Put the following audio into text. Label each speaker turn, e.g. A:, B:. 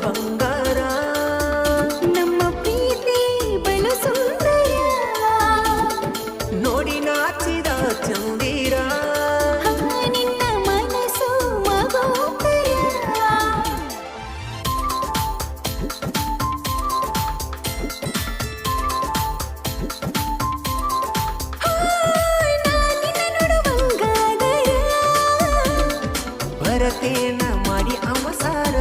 A: ಬಂಗಾರ
B: ನಮ್ಮ ಪ್ರೀತಿ ಬಲು ಸುಂದರ
A: ನೋಡಿ ನಾಚಿದ ಚಂದಿರ
B: ನಿನ್ನ ಮನಸ್ಸು ಮಗೋಪರ ನಾನಿನ್ನ ನೋಡುವಂಗಾದರ
A: ಭರತೇನ ಮಾಡಿ ಅವಸಾರ